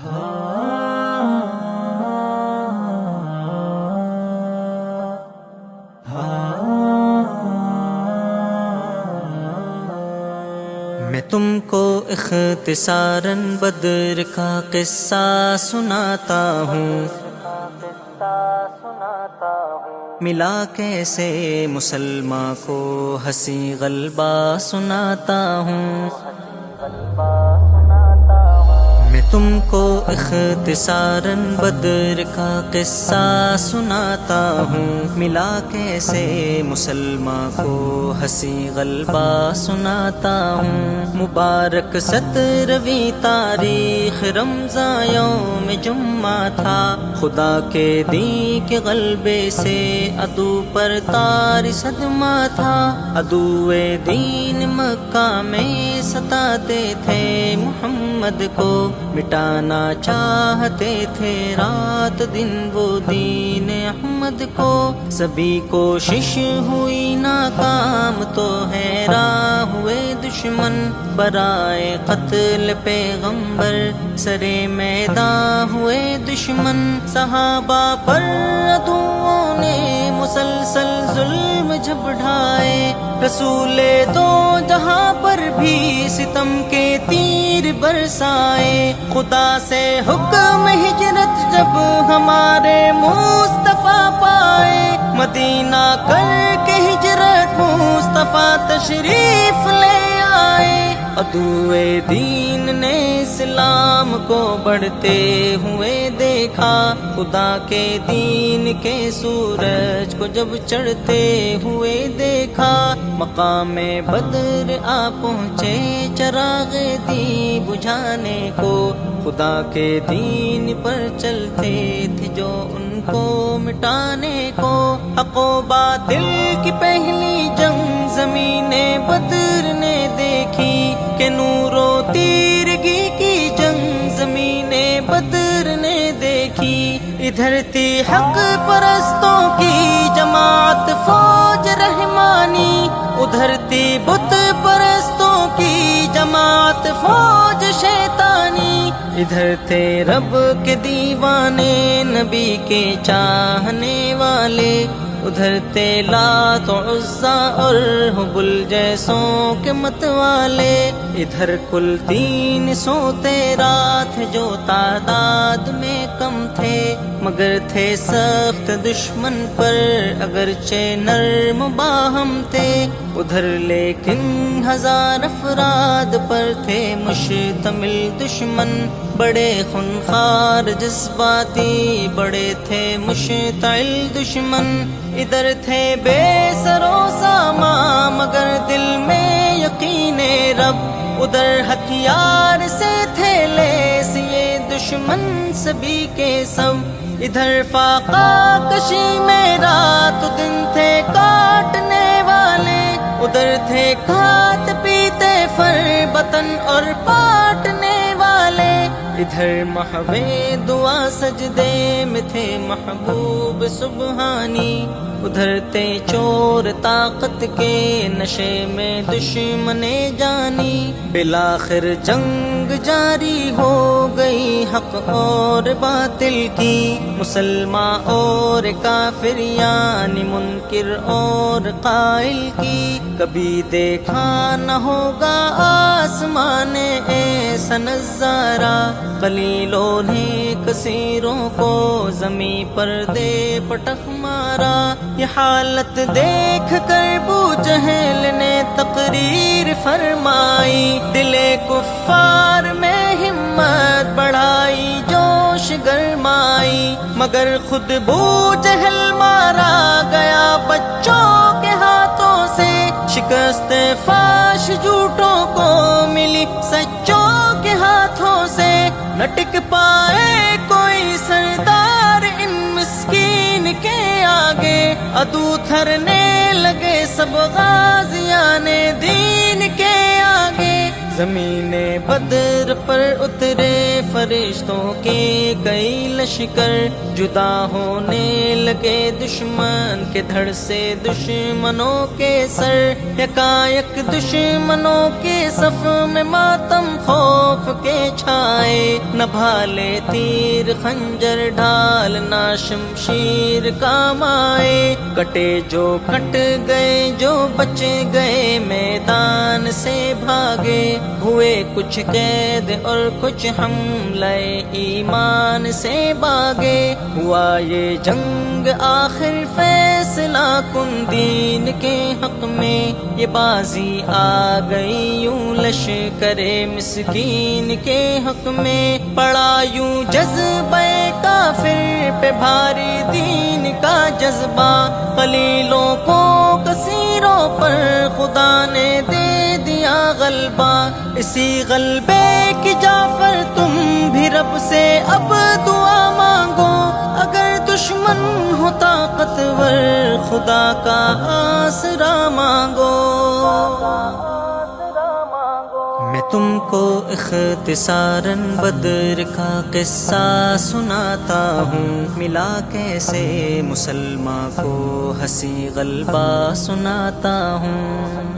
میں تم کو اختصاراً بدر کا قصہ سناتا ہوں، ملا کیسے مسلمان کو ہنسی غلبہ سناتا ہوں۔ میں تم کو اختصاراً بدر کا قصہ سناتا ہوں، ملا کیسے مسلمان کو ہنسی غلبہ سناتا ہوں۔ مبارک 17ویں تاریخ رمضان یوم جمعہ تھا، خدا کے دین کے غلبے سے عدو پر تار صدمہ تھا۔ عدو دین مکہ میں ستاتے تھے محمد کو، مٹانا چاہتے تھے رات دن وہ دین احمد کو۔ سبھی کوشش ہوئی ناکام تو حیران ہوئے دشمن، برائے قتل پیغمبر سرے میدان ہوئے دشمن۔ صحابہ پر عدووں نے مسلسل ظلم جب ڈھائے، رسول دو جہاں پر بھی ستم کے تیر برسائے۔ خدا سے حکم ہجرت جب ہمارے مصطفیٰ پائے، مدینہ کر کے ہجرت مصطفیٰ تشریف لے آئے۔ عدو دین نے اسلام کو بڑھتے ہوئے دیکھا، خدا کے دین کے سورج کو جب چڑھتے ہوئے دیکھا۔ مقام بدر آ پہنچے چراغ دی بجھانے کو، خدا کے دین پر چلتے تھے جو ان کو مٹانے کو۔ حق و باطل کی پہلی جنگ زمین بدر نے دیکھی، کہ نور و تیرگی کی جنگ زمین بدر نے دیکھی۔ ادھر تھی حق پرستوں کی جماعت فوج رحمانی، ادھر تھی بت پرستوں کی جماعت فوج شیطانی۔ ادھر تھے رب کے دیوانے نبی کے چاہنے والے، ادھر تھے لات و عزا اور حبل جیسوں کے مت والے۔ ادھر کل 300 تھے جو تعداد میں کم تھے، مگر تھے سخت دشمن پر اگرچہ نرم باہم تھے۔ ادھر لیکن 1000 افراد پر تھے مشتمل دشمن، بڑے خونخوار جذباتی بڑے تھے مشتعل دشمن۔ ادھر تھے بے سر و سامان مگر دل میں یقین رب، ادھر ہتھیار سے تھے لیس یہ دشمن سبھی کے سب۔ ادھر فاقہ کشی میں رات دن تھے کاٹنے والے، ادھر تھے کھات پیتے فر بطن اور پاٹنے والے۔ ادھر محو دعا سجدے میں تھے محبوب سبحانی، ادھر تھے چور طاقت کے نشے میں دشمن جانی۔ بالآخر جنگ جاری ہو گئی حق اور باطل کی، مسلمان اور کافر یعنی منکر اور قائل کی۔ کبھی دیکھا نہ ہوگا آسمان ایسا نظارہ، قلیلوں نے کثیروں کو زمین پر دے پٹخ مارا۔ یہ حالت دیکھ کر ابو جہل نے تقریر فرمائی، دل کفار میں ہمت بڑھائی جوش گرمائی۔ مگر خود ابو جہل مارا گیا بچوں کے ہاتھوں سے، شکست فاش جھوٹوں کو ملی سچوں کے ہاتھوں سے۔ نہ ٹک پائے کوئی سردار ان مسکین کے آگے، عدو تھرنے لگے سب غازیان دین کے آگے۔ زمین بدر پر اترے فرشتوں کے کئی لشکر، جدا ہونے لگے دشمن کے دھڑ سے دشمنوں کے سر، یکایک دشمنوں کے صف میں ماتم خوف کے چھائے، نہ بھالے تیر خنجر ڈھال نہ شمشیر کام آئے، کٹے جو کٹ گئے جو بچ گئے میدان سے بھاگے، ہوئے کچھ قید اور کچھ حملہ ایمان سے باغے، ہوا یہ جنگ آخر فیصلہ کن دین کے حق میں، یہ بازی آ گئی یوں لشکر مسکین کے حق میں، پڑا یوں جذبہ کافر پہ بھاری دین کا جذبہ، قلیلوں کو کثیروں پر خدا نے دے دیا غلبہ، اسی غلبے کی جعفر تم بھی رب سے اب دعا مانگو، اگر دشمن ہو طاقتور خدا کا آسرا مانگو۔ میں تم کو اختصاراً بدر کا قصہ سناتا ہوں، ملا کیسے مسلماں کو ہنسی غلبہ سناتا ہوں۔